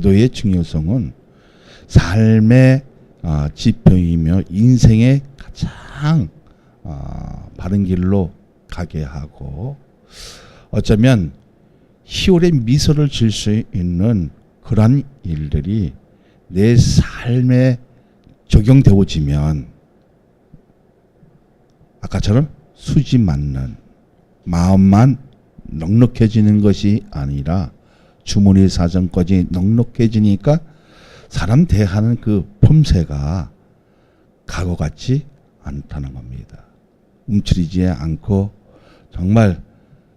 기도의 중요성은 삶의 지표이며 인생의 가장 바른 길로 가게 하고 어쩌면 희월의 미소를 질 수 있는 그러한 일들이 내 삶에 적용되어지면 아까처럼 수지 맞는 마음만 넉넉해지는 것이 아니라 주머니 사정까지 넉넉해지니까 사람 대하는 그 폼새가 과거 같지 않다는 겁니다. 움츠리지 않고 정말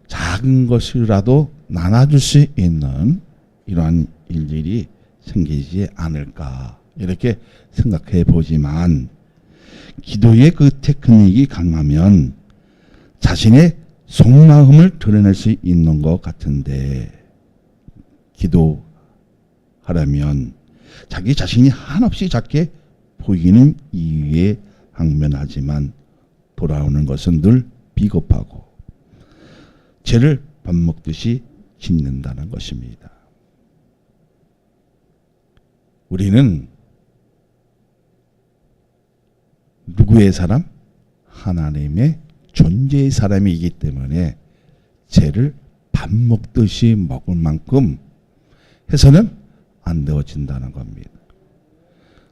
작은 것이라도 나눠줄 수 있는 이러한 일들이 생기지 않을까 이렇게 생각해 보지만 기도의 그 테크닉이 강하면 자신의 속마음을 드러낼 수 있는 것 같은데 기도하려면 자기 자신이 한없이 작게 보이는 이유에 항면하지만 돌아오는 것은 늘 비겁하고 죄를 밥 먹듯이 짓는다는 것입니다. 우리는 누구의 사람? 하나님의 존재의 사람이기 때문에 죄를 밥 먹듯이 먹을 만큼 해서는 안 되어진다는 겁니다.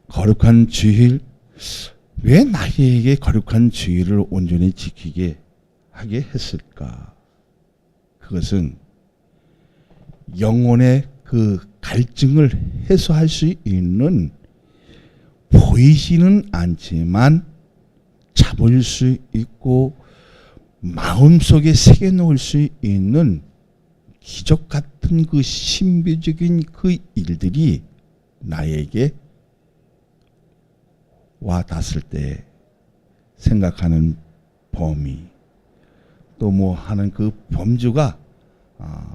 거룩한 주일, 왜 나에게 거룩한 주일을 온전히 지키게 하게 했을까? 그것은 영혼의 그 갈증을 해소할 수 있는 보이지는 않지만 잡을 수 있고 마음속에 새겨놓을 수 있는 기적 같은 그 신비적인 그 일들이 나에게 와 닿았을 때 생각하는 범위 또 뭐 하는 그 범주가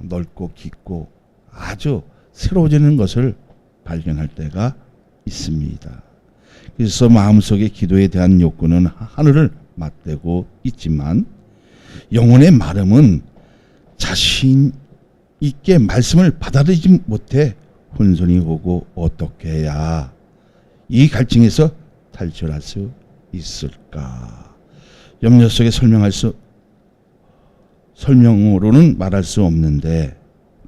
넓고 깊고 아주 새로워지는 것을 발견할 때가 있습니다. 그래서 마음속의 기도에 대한 욕구는 하늘을 맞대고 있지만 영혼의 마름은 자신 있게 말씀을 받아들이지 못해 혼선이 오고 어떻게 해야 이 갈증에서 탈출할 수 있을까? 염려 속에 설명으로는 말할 수 없는데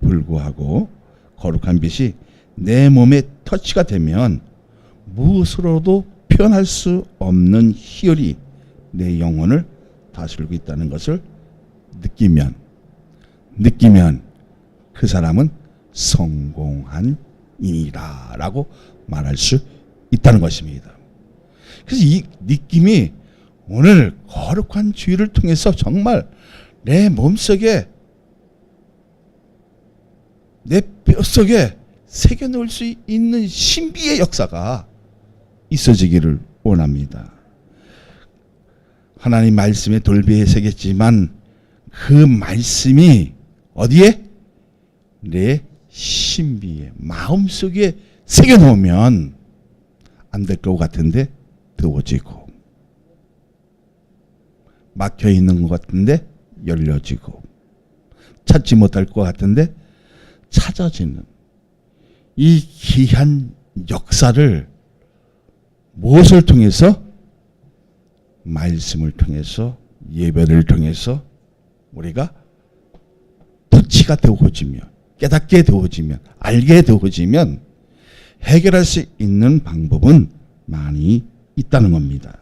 불구하고 거룩한 빛이 내 몸에 터치가 되면 무엇으로도 표현할 수 없는 희열이 내 영혼을 다스리고 있다는 것을 느끼면 그 사람은 성공한 인이다 라고 말할 수 있다는 것입니다. 그래서 이 느낌이 오늘 거룩한 주의를 통해서 정말 내 몸속에 내 뼛속에 새겨놓을 수 있는 신비의 역사가 있어지기를 원합니다. 하나님 말씀에 돌비에 새겼지만 그 말씀이 어디에? 내 신비의 마음속에 새겨놓으면 안 될 것 같은데 더워지고 막혀있는 것 같은데 열려지고 찾지 못할 것 같은데 찾아지는 이 귀한 역사를 무엇을 통해서? 말씀을 통해서 예배를 통해서 우리가 터치가 되어지면 깨닫게 되어지면 알게 되어지면 해결할 수 있는 방법은 많이 있다는 겁니다.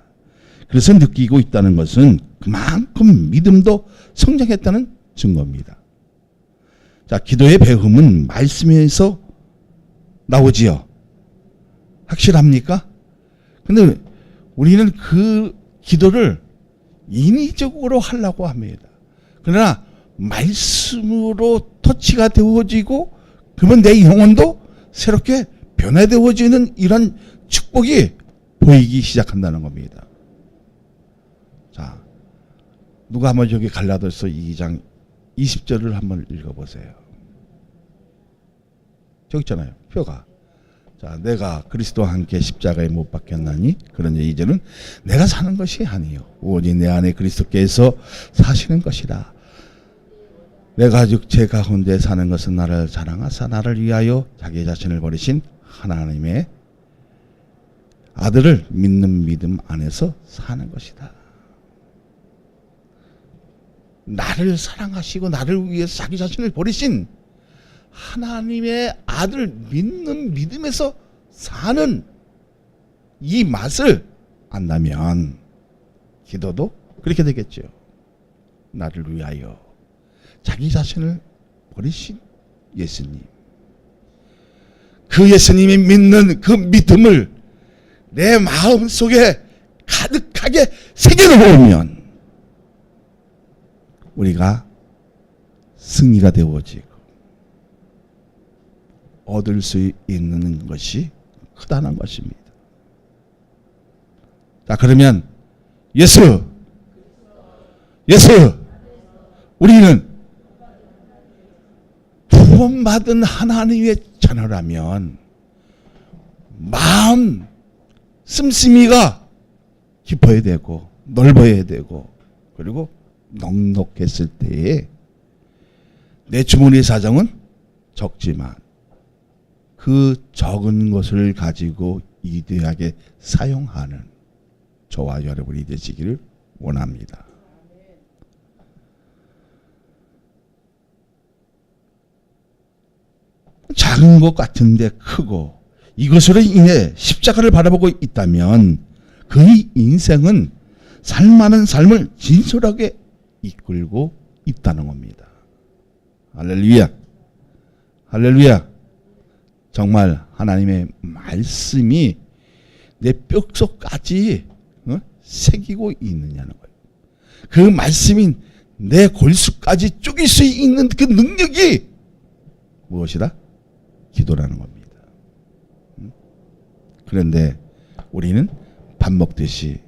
그래서 느끼고 있다는 것은 그만큼 믿음도 성장했다는 증거입니다. 자, 기도의 배움은 말씀에서 나오지요. 확실합니까? 근데 우리는 그 기도를 인위적으로 하려고 합니다. 그러나 말씀으로 터치가 되어지고 그러면 내 영혼도 새롭게 변화되어지는 이런 축복이 보이기 시작한다는 겁니다. 자, 누가 한번 여기 갈라디아서 2장 20절을 한번 읽어보세요. 저기 있잖아요. 표가. 자, 내가 그리스도와 함께 십자가에 못 박혔나니 그러니 이제는 내가 사는 것이 아니요 오직 내 안에 그리스도께서 사시는 것이라. 내가 육체 가운데 사는 것은 나를 사랑하사 나를 위하여 자기 자신을 버리신 하나님의 아들을 믿는 믿음 안에서 사는 것이다. 나를 사랑하시고 나를 위해서 자기 자신을 버리신 하나님의 아들 믿는 믿음에서 사는 이 맛을 안다면 기도도 그렇게 되겠죠. 나를 위하여 자기 자신을 버리신 예수님, 그 예수님이 믿는 그 믿음을 내 마음속에 가득하게 새겨놓으면 우리가 승리가 되어지고 얻을 수 있는 것이 크다는 것입니다. 자, 그러면 예수 우리는 구원받은 하나님의 자녀라면 마음 씀씀이가 깊어야 되고 넓어야 되고 그리고 넉넉했을 때에 내 주머니 사정은 적지만 그 적은 것을 가지고 이대하게 사용하는 저와 여러분이 되시기를 원합니다. 작은 것 같은데 크고 이것으로 인해 십자가를 바라보고 있다면 그의 인생은 살만한 삶을 진솔하게 이끌고 있다는 겁니다. 할렐루야. 할렐루야. 정말 하나님의 말씀이 내 뼛속까지 새기고 있느냐는 거예요. 그 말씀이 내 골수까지 쪼갤 수 있는 그 능력이 무엇이다? 기도라는 겁니다. 그런데 우리는 밥 먹듯이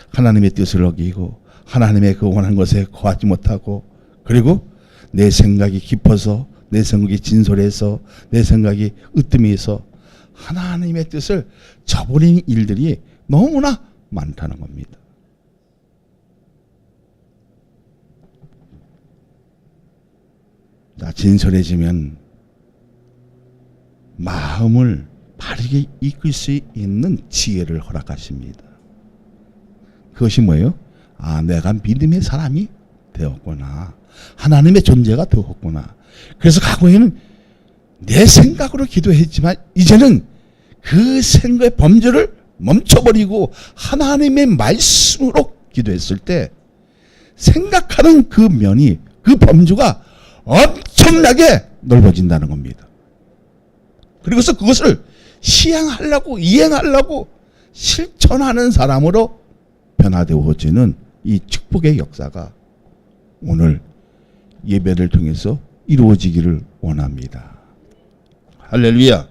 하나님의 뜻을 어기고 하나님의 그 원하는 것에 거하지 못하고 그리고 내 생각이 깊어서 내 생각이 진솔해서 내 생각이 으뜸해서 하나님의 뜻을 저버린 일들이 너무나 많다는 겁니다. 자, 진솔해지면 마음을 바르게 이끌 수 있는 지혜를 허락하십니다. 그것이 뭐예요? 아, 내가 믿음의 사람이 되었구나. 하나님의 존재가 되었구나. 그래서 과거에는 내 생각으로 기도했지만 이제는 그 생각의 범죄를 멈춰버리고 하나님의 말씀으로 기도했을 때 생각하는 그 면이 그 범주가 엄청나게 넓어진다는 겁니다. 그리고서 그것을 시행하려고 이행하려고 실천하는 사람으로 변화되어지는 이 축복의 역사가 오늘 예배를 통해서 이루어지기를 원합니다. 할렐루야.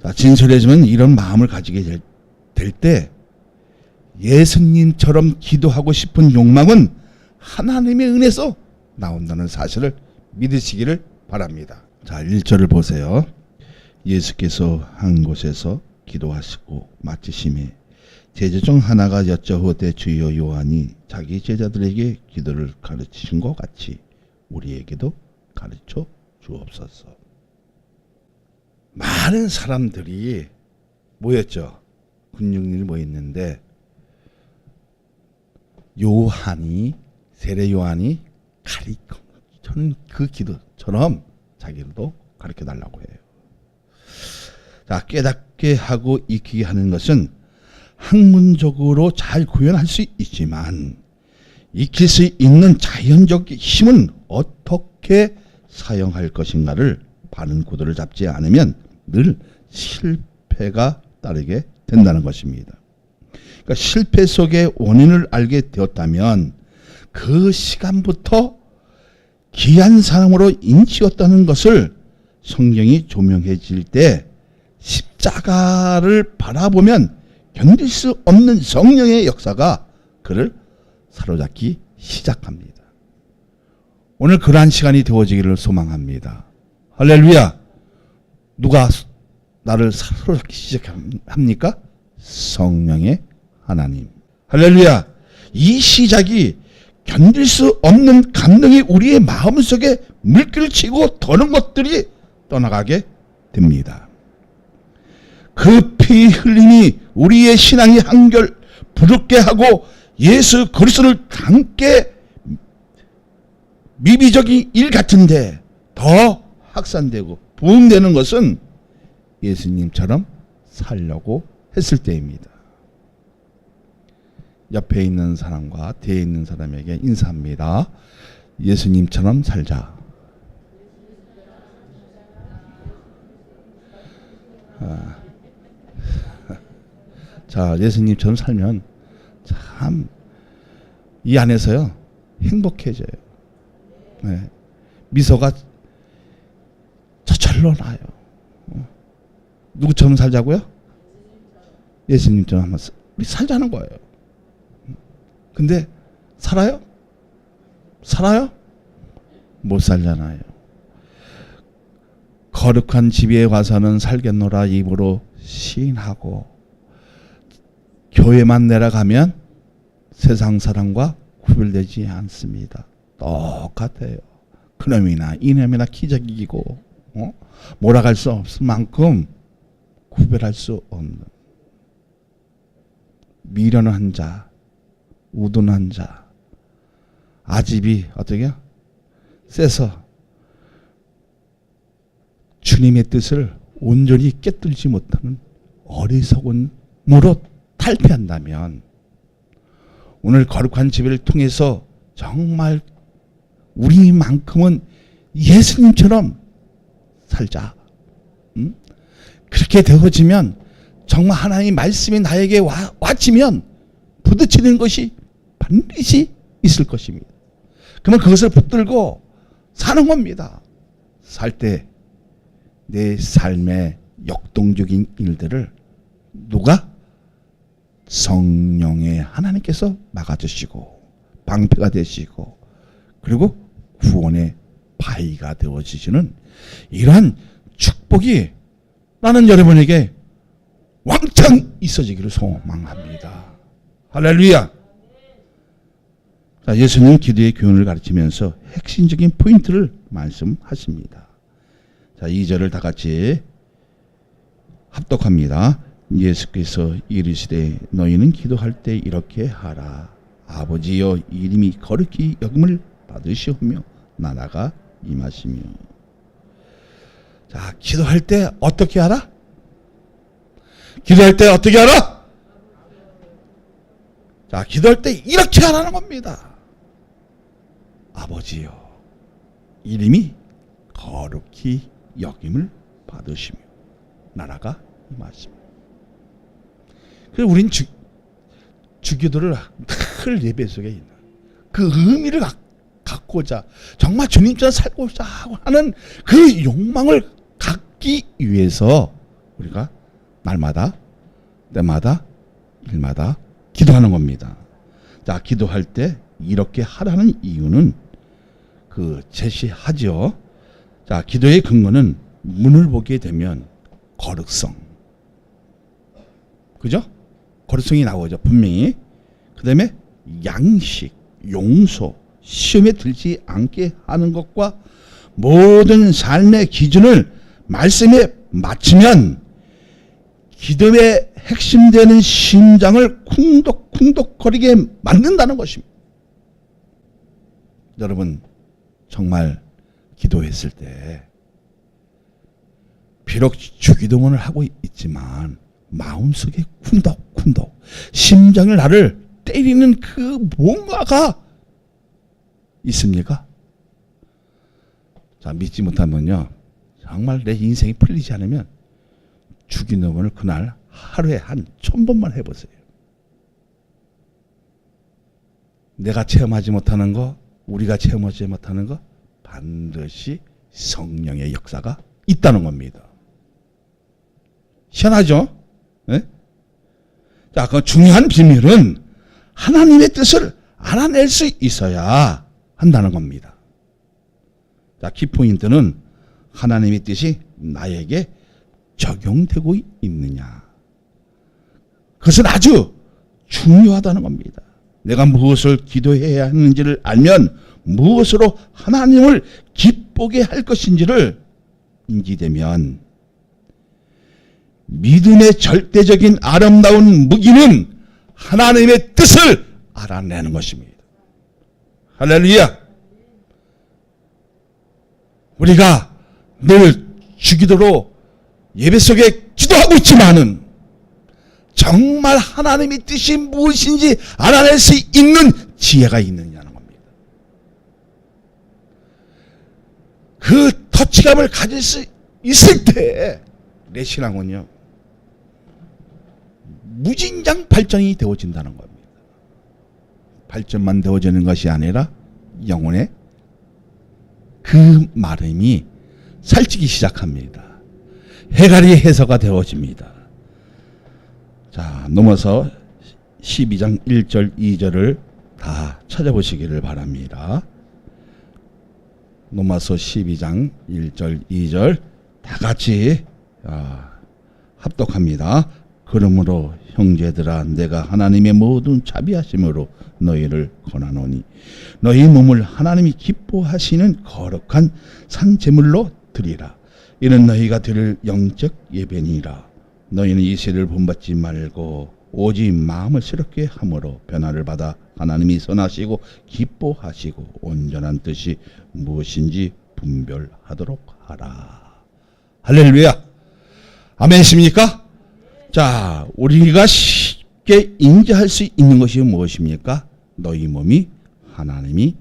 자, 진솔해지면 이런 마음을 가지게 될 때 예수님처럼 기도하고 싶은 욕망은 하나님의 은혜에서 나온다는 사실을 믿으시기를 바랍니다. 자, 1절을 보세요. 예수께서 한 곳에서 기도하시고 마치심에 제자 중 하나가 여쭤오되 주여 요한이 자기 제자들에게 기도를 가르치신 것 같이 우리에게도 가르쳐 주옵소서. 많은 사람들이 모였죠. 군중들이 모였는데 요한이 세례 요한이 가르쳐는 그 기도처럼 자기도 가르쳐 달라고 해요. 자, 깨닫게 하고 익히게 하는 것은 학문적으로 잘 구현할 수 있지만 익힐 수 있는 자연적 힘은 어떻게 사용할 것인가를 바른 구도를 잡지 않으면 늘 실패가 따르게 된다는 것입니다. 그러니까 실패 속의 원인을 알게 되었다면 그 시간부터 귀한 사람으로 인치었다는 것을 성경이 조명해질 때 십자가를 바라보면 견딜 수 없는 성령의 역사가 그를 사로잡기 시작합니다. 오늘 그러한 시간이 되어지기를 소망합니다. 할렐루야. 누가 나를 사로잡기 시작합니까? 성령의 하나님. 할렐루야. 이 시작이 견딜 수 없는 감동이 우리의 마음속에 물결을 치고 도는 것들이 떠나가게 됩니다. 그 피 흘림이 우리의 신앙이 한결 부럽게 하고 예수 그리스도를 닮게 미비적인 일 같은데 더 확산되고 부흥되는 것은 예수님처럼 살려고 했을 때입니다. 옆에 있는 사람과 뒤에 있는 사람에게 인사합니다. 예수님처럼 살자. 자, 예수님처럼 살면 참 이 안에서요 행복해져요. 네. 미소가 저절로 나요. 누구처럼 살자고요? 예수님처럼 한번 우리 살자는 거예요. 근데 살아요? 살아요? 못 살잖아요. 거룩한 집에 와서는 살겠노라 입으로 시인하고 교회만 내려가면 세상 사람과 구별되지 않습니다. 똑같아요. 그놈이나 이놈이나 기적이고 몰아갈 수 없을 만큼 구별할 수 없는 미련한 자, 우둔한 자, 아집이 어떻게 세서 주님의 뜻을 온전히 깨뚫지 못하는 어리석음으로 탈피한다면 오늘 거룩한 집회를 통해서 정말 우리만큼은 예수님처럼 살자. 그렇게 되어지면 정말 하나님의 말씀이 나에게 와치면 부딪히는 것이 반드시 있을 것입니다. 그러면 그것을 붙들고 사는 겁니다. 살 때 내 삶의 역동적인 일들을 누가? 성령의 하나님께서 막아주시고 방패가 되시고 그리고 구원의 바위가 되어지시는 이러한 축복이 나는 여러분에게 왕창 있어지기를 소망합니다. 할렐루야. 자, 예수님 기도의 교훈을 가르치면서 핵심적인 포인트를 말씀하십니다. 자, 2절을 다 같이 합독합니다. 예수께서 이르시되 너희는 기도할 때 이렇게 하라. 아버지여 이름이 거룩히 여김을 받으시오며 나라가 임하시며. 자, 기도할 때 어떻게 하라? 기도할 때 어떻게 하라? 자, 기도할 때 이렇게 하라는 겁니다. 아버지여 이름이 거룩히 여김을 받으시며 나라가 임하시며. 그래서 우린 주기도를 늘 예배 속에 있는 그 의미를 갖고자 정말 주님처럼 살고자 하는 그 욕망을 갖기 위해서 우리가 날마다 때마다 일마다 기도하는 겁니다. 자, 기도할 때 이렇게 하라는 이유는 제시하죠. 자, 기도의 근거는 문을 보게 되면 거룩성, 그죠? 거룩성이 나오죠, 분명히. 그 다음에 양식, 용서, 시험에 들지 않게 하는 것과 모든 삶의 기준을 말씀에 맞추면 기도의 핵심되는 심장을 쿵덕쿵덕거리게 만든다는 것입니다. 여러분, 정말 기도했을 때 비록 주기도문을 하고 있지만 마음속에 쿵덕쿵덕 심장을 나를 때리는 그 뭔가가 있습니까? 자, 믿지 못하면요, 정말 내 인생이 풀리지 않으면 주기도문을 그날 하루에 한 1000번만 해보세요. 내가 체험하지 못하는 거, 우리가 체험하지 못하는 거 반드시 성령의 역사가 있다는 겁니다. 희한하죠? 네? 자, 그 중요한 비밀은 하나님의 뜻을 알아낼 수 있어야 한다는 겁니다. 자, 키포인트는 하나님의 뜻이 나에게 적용되고 있느냐. 그것은 아주 중요하다는 겁니다. 내가 무엇을 기도해야 하는지를 알면 무엇으로 하나님을 기쁘게 할 것인지를 인지되면 믿음의 절대적인 아름다운 무기는 하나님의 뜻을 알아내는 것입니다. 할렐루야. 우리가 늘 주기도로 예배 속에 기도하고 있지만은 정말 하나님의 뜻이 무엇인지 알아낼 수 있는 지혜가 있느냐는 겁니다. 그 터치감을 가질 수 있을 때 내 신앙은요 무진장 발전이 되어진다는 겁니다. 발전만 되어지는 것이 아니라 영혼의 그 마름이 살찌기 시작합니다. 해갈이 해서가 되어집니다. 자, 넘어서 12장 1절 2절을 다 찾아보시기를 바랍니다. 로마서 12장 1절 2절 다 같이 합독합니다. 그러므로 형제들아 내가 하나님의 모든 자비하심으로 너희를 권하노니 너희 몸을 하나님이 기뻐하시는 거룩한 산 제물로 드리라. 이는 너희가 드릴 영적 예배니라. 너희는 이 세를 본받지 말고 오직 마음을 새롭게 함으로 변화를 받아 하나님이 선하시고 기뻐하시고 온전한 뜻이 무엇인지 분별하도록 하라. 할렐루야. 아멘이십니까? 자, 우리가 쉽게 인지할 수 있는 것이 무엇입니까? 너희 몸이 하나님이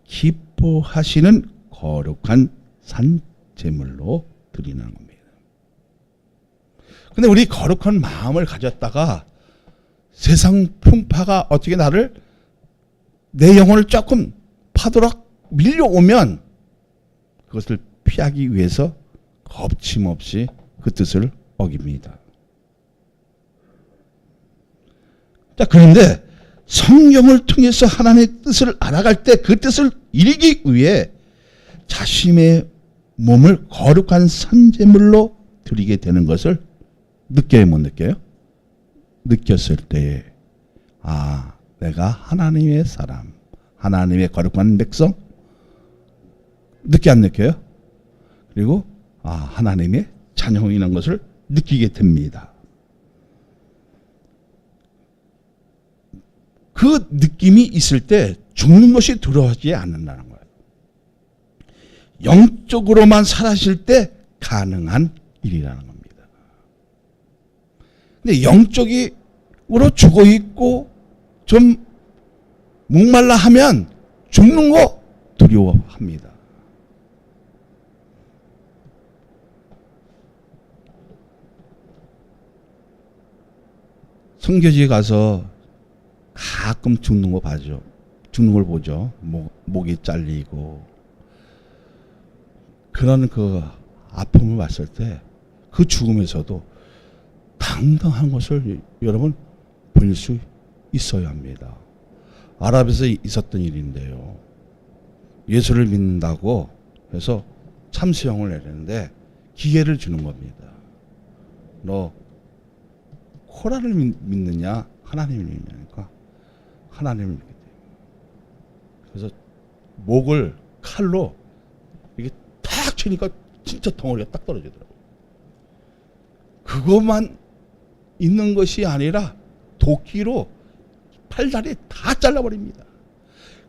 기뻐하시는 거룩한 산 제물로 드리는 겁니다. 근데 우리 거룩한 마음을 가졌다가 세상 풍파가 어떻게 나를 내 영혼을 조금 파도록 밀려오면 그것을 피하기 위해서 겁침없이 그 뜻을 어깁니다. 자, 그런데 성경을 통해서 하나님의 뜻을 알아갈 때 그 뜻을 이루기 위해 자신의 몸을 거룩한 산제물로 드리게 되는 것을 느껴요, 못 느껴요? 느꼈을 때, 내가 하나님의 사람, 하나님의 거룩한 백성, 느껴 안 느껴요? 그리고 하나님의 자녀이라는 것을 느끼게 됩니다. 그 느낌이 있을 때 죽는 것이 두려워하지 않는다는 거예요. 영적으로만 살아실 때 가능한 일이라는 겁니다. 근데 영적으로 죽어 있고 좀 목말라 하면 죽는 거 두려워합니다. 성교지에 가서 가끔 죽는 거 봐죠. 죽는 걸 보죠. 목이 잘리고 그런 그 아픔을 봤을 때 그 죽음에서도 당당한 것을 여러분 볼 수 있어야 합니다. 아랍에서 있었던 일인데요. 예수를 믿는다고 해서 참수형을 내렸는데 기회를 주는 겁니다. 너 코란을 믿느냐 하나님을 믿느냐니까 하나님을 믿게 돼요. 그래서 목을 칼로 이게 탁 치니까 진짜 덩어리가 딱 떨어지더라고요. 그것만 있는 것이 아니라 도끼로 팔다리 다 잘라버립니다.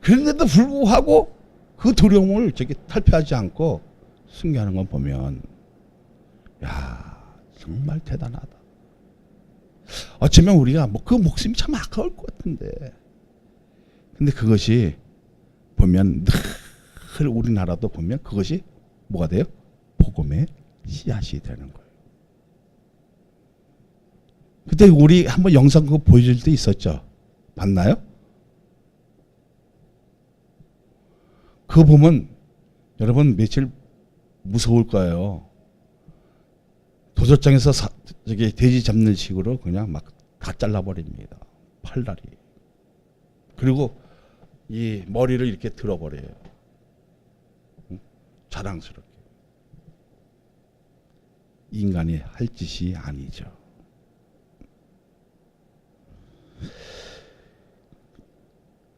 그런데도 불구하고 그 두려움을 저게 탈피하지 않고 승리하는 걸 보면 정말 대단하다. 어쩌면 우리가 그 목숨이 참 아까울 것 같은데 근데 그것이 보면 늘 우리나라도 보면 그것이 뭐가 돼요? 복음의 씨앗이 되는 거예요. 그때 우리 한번 영상 그거 보여줄 때 있었죠? 봤나요? 그거 보면 여러분 며칠 무서울 거예요. 도적장에서 저기 돼지 잡는 식으로 그냥 막 다 잘라버립니다. 팔다리. 그리고 이 머리를 이렇게 들어버려요. 자랑스럽게. 인간이 할 짓이 아니죠.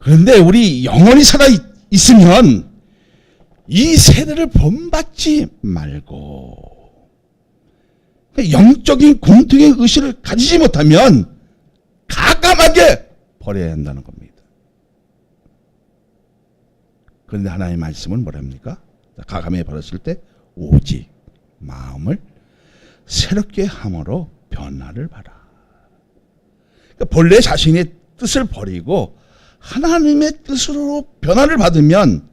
그런데 우리 영원히 살아 있으면 이 세대를 본받지 말고 영적인 공통의 의식을 가지지 못하면 가감하게 버려야 한다는 겁니다. 그런데 하나님의 말씀은 뭐랍니까? 가감해 버렸을 때 오직 마음을 새롭게 함으로 변화를 봐라. 그러니까 본래 자신의 뜻을 버리고 하나님의 뜻으로 변화를 받으면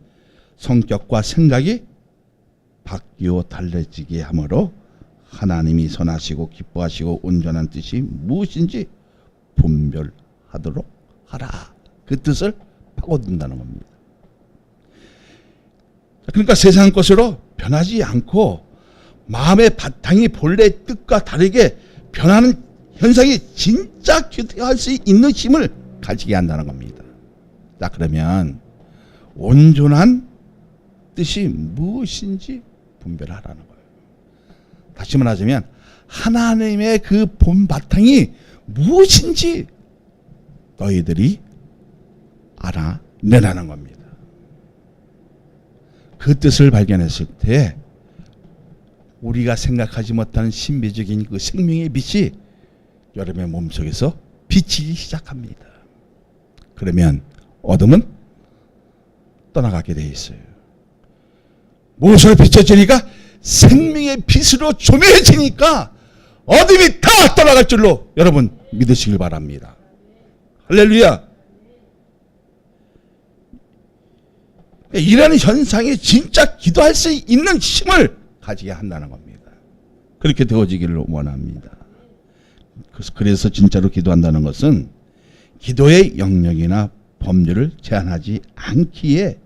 성격과 생각이 바뀌어 달라지게 함으로 하나님이 선하시고 기뻐하시고 온전한 뜻이 무엇인지 분별하도록 하라. 그 뜻을 파고든다는 겁니다. 그러니까 세상 것으로 변하지 않고 마음의 바탕이 본래 뜻과 다르게 변하는 현상이 진짜 기도할 수 있는 힘을 가지게 한다는 겁니다. 자, 그러면 온전한 뜻이 무엇인지 분별하라는 거예요. 다시 말하자면 하나님의 그 본 바탕이 무엇인지 너희들이 알아내라는 겁니다. 그 뜻을 발견했을 때 우리가 생각하지 못하는 신비적인 그 생명의 빛이 여러분의 몸속에서 비치기 시작합니다. 그러면 어둠은 떠나가게 되어 있어요. 무엇으로 비춰지니까 생명의 빛으로 조명해지니까 어둠이 다 떠나갈 줄로 여러분 믿으시길 바랍니다. 할렐루야. 이런 현상이 진짜 기도할 수 있는 힘을 가지게 한다는 겁니다. 그렇게 되어지기를 원합니다. 그래서 진짜로 기도한다는 것은 기도의 영역이나 범주를 제한하지 않기에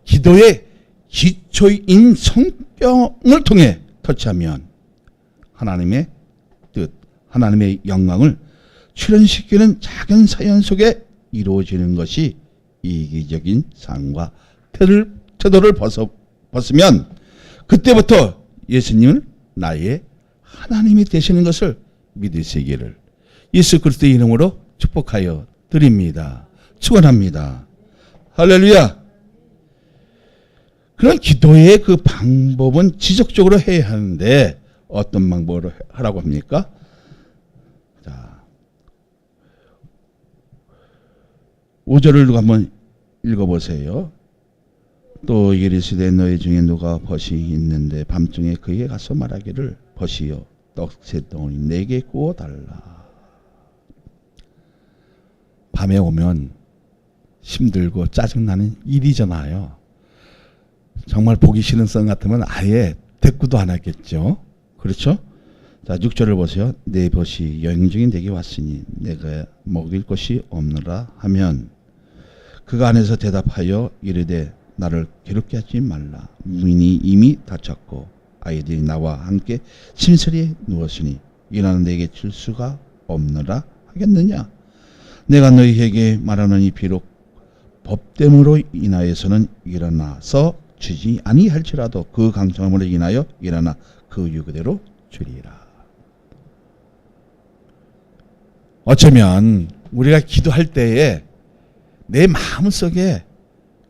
기도의 기초인 성경을 통해 터치하면 하나님의 뜻, 하나님의 영광을 출현시키는 작은 사연 속에 이루어지는 것이 이기적인 삶과 태도를 벗으면 그때부터 예수님은 나의 하나님이 되시는 것을 믿으시기를 예수 그리스도의 이름으로 축복하여 드립니다. 축원합니다. 할렐루야. 그런 기도의 그 방법은 지속적으로 해야 하는데 어떤 방법으로 하라고 합니까? 자, 5절을 한번 읽어보세요. 또 이르시되 너희 중에 누가 벗이 있는데 밤중에 그에게 가서 말하기를 벗이여 떡 세 덩어리 내게 구워 달라. 밤에 오면 힘들고 짜증나는 일이잖아요. 정말 보기 싫은 성 같으면 아예 대꾸도 안 하겠죠. 그렇죠? 자, 6절을 보세요. 내 벗이 여행 중인 내게 왔으니 내가 먹일 것이 없느라 하면 그가 안에서 대답하여 이르되 나를 괴롭게 하지 말라. 문이 이미 닫혔고 아이들이 나와 함께 침실에 누웠으니 이나는 내게 줄 수가 없느라 하겠느냐. 내가 너희에게 말하노니 비록 법됨으로 인하여서는 일어나서 주지 아니할지라도 그 강청함으로 인하여 일어나 그 유그대로 주리라. 어쩌면 우리가 기도할 때에 내 마음속에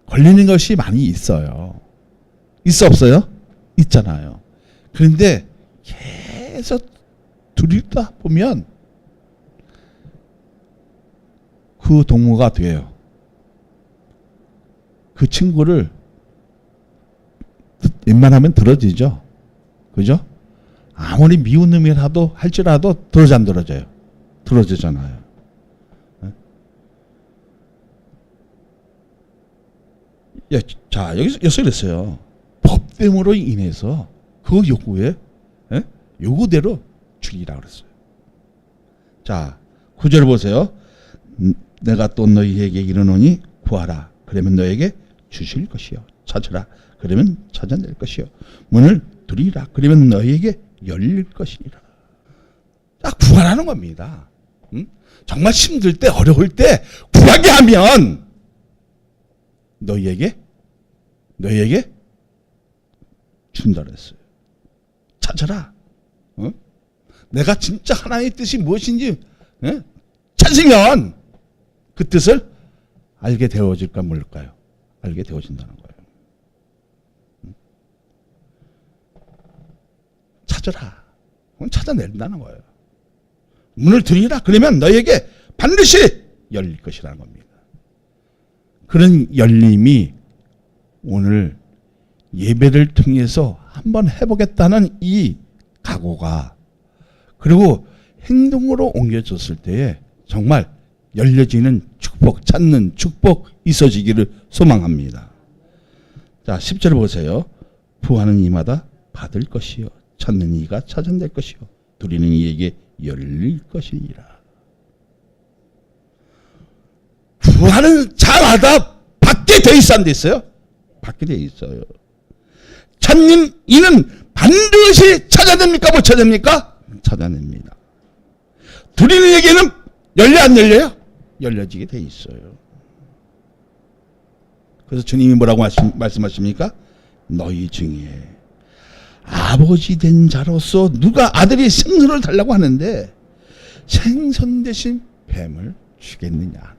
걸리는 것이 많이 있어요. 있어 없어요? 있잖아요. 그런데 계속 들이다 보면 그 동무가 돼요. 그 친구를 웬만하면 들어지죠. 그죠? 아무리 미운 놈이라도 할지라도 들어지 안 들어져요. 들어지잖아요. 자, 여기서 그랬어요. 법됨으로 인해서 그 요구에 요구대로 주리라 그랬어요. 자, 9절 보세요. 내가 또 너희에게 이르노니 구하라. 그러면 너에게 주실 것이요. 찾으라. 그러면 찾아낼 것이요. 문을 두리라. 그러면 너희에게 열릴 것이니라. 자, 구하라는 겁니다. 정말 힘들 때 어려울 때 구하게 하면 너희에게 준다 그랬어요. 찾아라. 내가 진짜 하나님의 뜻이 무엇인지 찾으면 그 뜻을 알게 되어질까 모를까요? 알게 되어진다는 거예요. 찾아라. 그럼 찾아낸다는 거예요. 문을 들이라. 그러면 너에게 반드시 열릴 것이라는 겁니다. 그런 열림이 오늘 예배를 통해서 한번 해보겠다는 이 각오가 그리고 행동으로 옮겨졌을 때에 정말 열려지는 축복, 찾는 축복 있어지기를 소망합니다. 자, 10절 보세요. 부하는 이마다 받을 것이요 찾는 이가 찾아낼 것이요 두리는 이에게 열릴 것이니라. 부하는 자마다 받게 돼 있어 안 돼 있어요? 받게 돼 있어요. 찾는 이는 반드시 찾아냅니까? 못 찾아냅니까? 찾아냅니다. 두리는 이에게는 열려 안 열려요? 열려지게 돼 있어요. 그래서 주님이 뭐라고 말씀하십니까? 너희 중에 아버지 된 자로서 누가 아들이 생선을 달라고 하는데 생선 대신 뱀을 주겠느냐.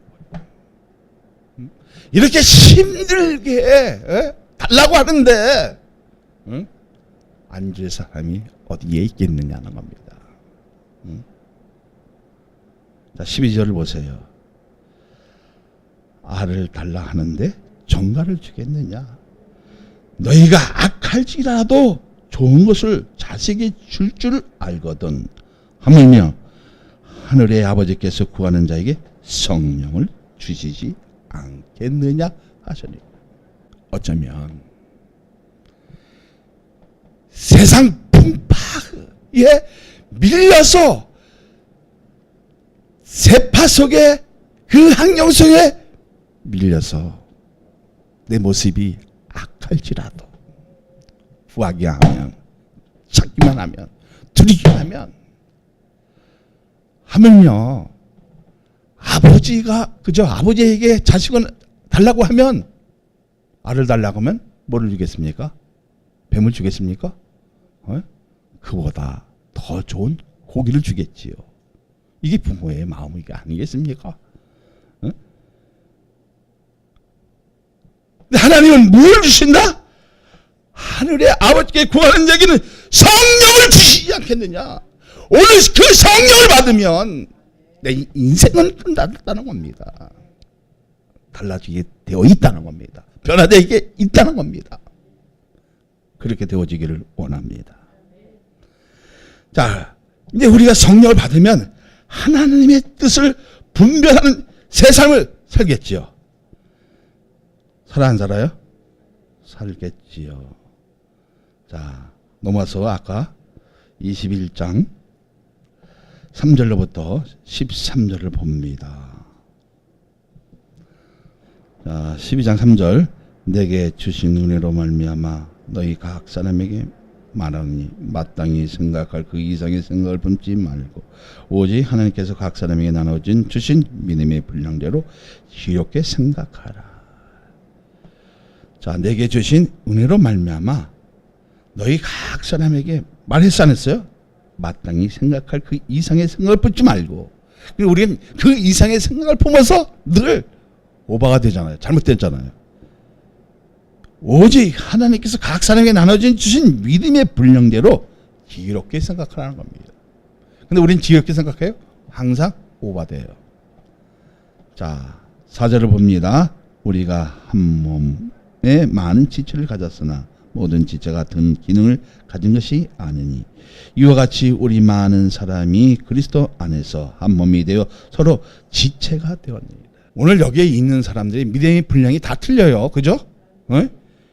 이렇게 힘들게 달라고 하는데 앉을 사람이 어디에 있겠느냐는 겁니다. 자, 12절을 보세요. 알을 달라 하는데 정갈을 주겠느냐. 너희가 악할지라도 좋은 것을 자식이 줄 줄 알거든 하물며 하늘의 아버지께서 구하는 자에게 성령을 주시지 않겠느냐 하시니. 어쩌면 세상 풍파에 밀려서 세파 속에 그 환경 속에 밀려서 내 모습이 악할지라도 구하기 하면 찾기만 하면 두리기만 하면 하면요 아버지가 그저 아버지에게 자식을 달라고 하면 알을 달라고 하면 뭐를 주겠습니까? 뱀을 주겠습니까? 그보다 더 좋은 고기를 주겠지요. 이게 부모의 마음이 아니겠습니까? 근데 하나님은 뭘 주신다? 하늘의 아버지께 구하는 자에게는 성령을 주시지 않겠느냐. 오늘 그 성령을 받으면 내 인생은 끝났다는 겁니다. 달라지게 되어 있다는 겁니다. 변화되게 있다는 겁니다. 그렇게 되어지기를 원합니다. 자, 이제 우리가 성령을 받으면 하나님의 뜻을 분별하는 새 삶을 살겠지요. 살아 안 살아요? 살겠지요. 자, 넘어서 아까 21장 3절로부터 13절을 봅니다. 자, 12장 3절 내게 주신 은혜로 말미암아 너희 각 사람에게 말하니 마땅히 생각할 그 이상의 생각을 품지 말고 오직 하나님께서 각 사람에게 나눠진 주신 믿음의 분량대로 지혜롭게 생각하라. 자, 내게 주신 은혜로 말미암아 너희 각 사람에게 말했어 안 했어요? 마땅히 생각할 그 이상의 생각을 품지 말고. 그리고 우리는 그 이상의 생각을 품어서 늘 오바가 되잖아요. 잘못됐잖아요. 오직 하나님께서 각 사람에게 나눠진 주신 믿음의 분량대로 지혜롭게 생각하라는 겁니다. 근데 우리는 지혜롭게 생각해요? 항상 오바돼요. 자, 4절을 봅니다. 우리가 한 몸에 많은 지체를 가졌으나 모든 지체가 같은 기능을 가진 것이 아니니 이와 같이 우리 많은 사람이 그리스도 안에서 한 몸이 되어 서로 지체가 되었습니다. 오늘 여기에 있는 사람들이 믿음의 분량이 다 틀려요. 그죠?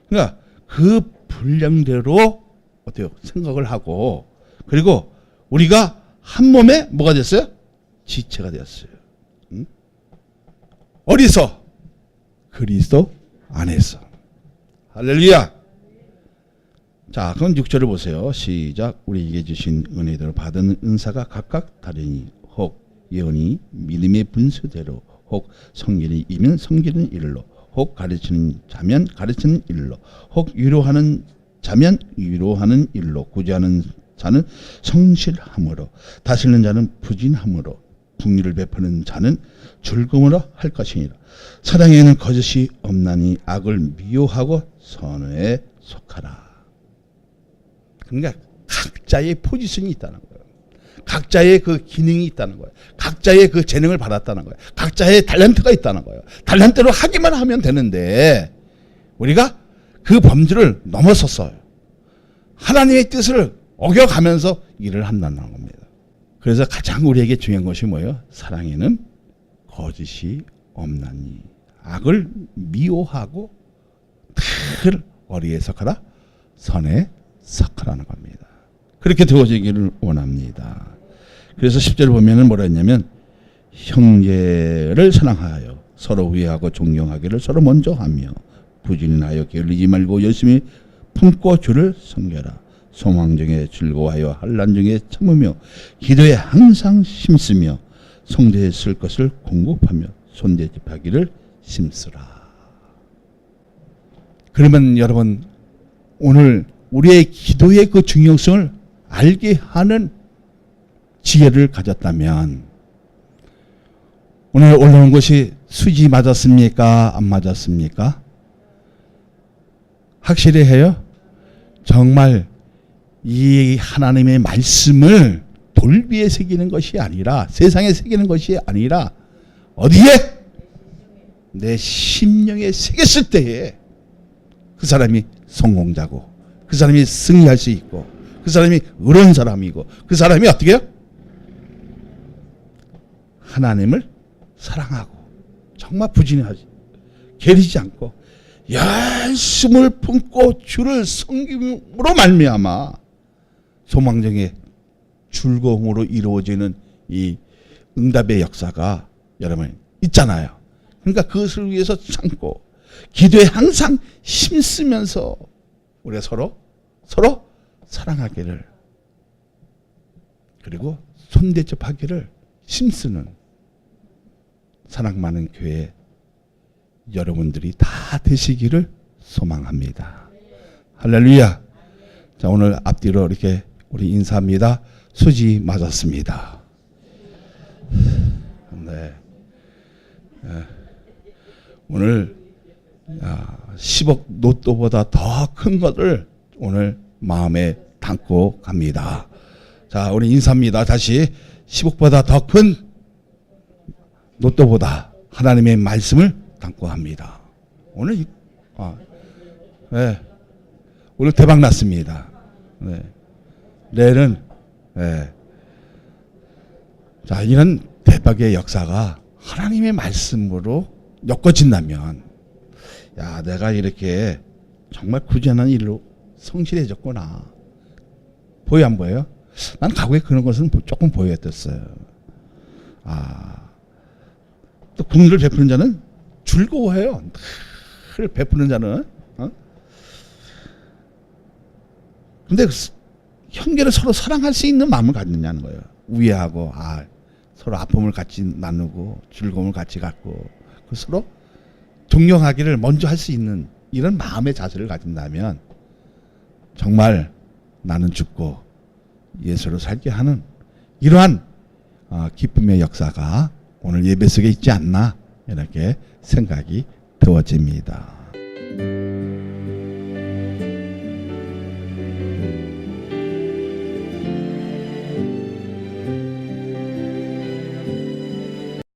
그러니까 그 분량대로 어때요? 생각을 하고 그리고 우리가 한 몸에 뭐가 됐어요? 지체가 되었어요. 어디서? 그리스도 안에서. 할렐루야. 자, 그럼 6절을 보세요. 시작. 우리에게 주신 은혜대로 받은 은사가 각각 다르니 혹 예언이 믿음의 분수대로 혹 성결이 이면 성결은 일로 혹 가르치는 자면 가르치는 일로 혹 위로하는 자면 위로하는 일로 구제하는 자는 성실함으로 다스리는 자는 부진함으로 긍휼을 베푸는 자는 즐거움으로 할 것이니라. 사랑에는 거짓이 없나니 악을 미워하고 선에 속하라. 그러니까 각자의 포지션이 있다는 거예요. 각자의 그 기능이 있다는 거예요. 각자의 그 재능을 받았다는 거예요. 각자의 탤런트가 있다는 거예요. 탤런트로 하기만 하면 되는데 우리가 그 범주를 넘어섰어요. 하나님의 뜻을 어겨가면서 일을 한다는 겁니다. 그래서 가장 우리에게 중요한 것이 뭐예요? 사랑에는 거짓이 없나니 악을 미워하고 늘 어리에 속하라 선에 속하라는 겁니다. 그렇게 되어지기를 원합니다. 그래서 10절 보면은 뭐라 했냐면 형제를 사랑하여 서로 위하고 존경하기를 서로 먼저 하며 부진하여 게을리지 말고 열심히 품고 주를 섬겨라. 소망 중에 즐거워하여 환난 중에 참으며 기도에 항상 힘쓰며 성대에 쓸 것을 공급하며 손대집하기를 힘쓰라. 그러면 여러분 오늘 우리의 기도의 그 중요성을 알게 하는 지혜를 가졌다면 오늘 올라온 것이 수지 맞았습니까? 안 맞았습니까? 확실히 해요? 정말 이 하나님의 말씀을 돌비에 새기는 것이 아니라 세상에 새기는 것이 아니라 어디에? 내 심령에 새겼을 때에 그 사람이 성공자고 그 사람이 승리할 수 있고 그 사람이 의로운 사람이고 그 사람이 어떻게 해요? 하나님을 사랑하고 정말 부진하지 게리지 않고 열심을 품고 주를 섬김으로 말미암아 소망정의 즐거움으로 이루어지는 이 응답의 역사가 여러분 있잖아요. 그러니까 그것을 위해서 참고 기도에 항상 힘쓰면서 우리가 서로 사랑하기를 그리고 손대접하기를 힘쓰는 사랑 많은 교회 여러분들이 다 되시기를 소망합니다. 할렐루야. 자, 오늘 앞뒤로 이렇게 우리 인사합니다. 수지 맞았습니다. 네. 오늘 10억 로또보다 더 큰 것을 오늘 마음에 담고 갑니다. 자, 우리 인사합니다. 다시 10억보다 더 큰 로또보다 하나님의 말씀을 담고 합니다. 오늘 네. 오늘 대박 났습니다. 네. 내일은 네. 자, 이런 대박의 역사가 하나님의 말씀으로 엮어진다면 야, 내가 이렇게 정말 굳이 하는 일로 성실해졌구나. 보여 안 보여요? 난 과거에 그런 것은 조금 보였었어요. 또 긍휼을 베푸는 자는 즐거워해요. 늘 베푸는 자는. 근데 형제를 서로 사랑할 수 있는 마음을 갖느냐는 거예요. 우애하고 서로 아픔을 같이 나누고 즐거움을 같이 갖고 서로 존경하기를 먼저 할 수 있는 이런 마음의 자세를 가진다면 정말 나는 죽고 예수로 살게 하는 이러한 기쁨의 역사가 오늘 예배 속에 있지 않나 이렇게 생각이 되어집니다.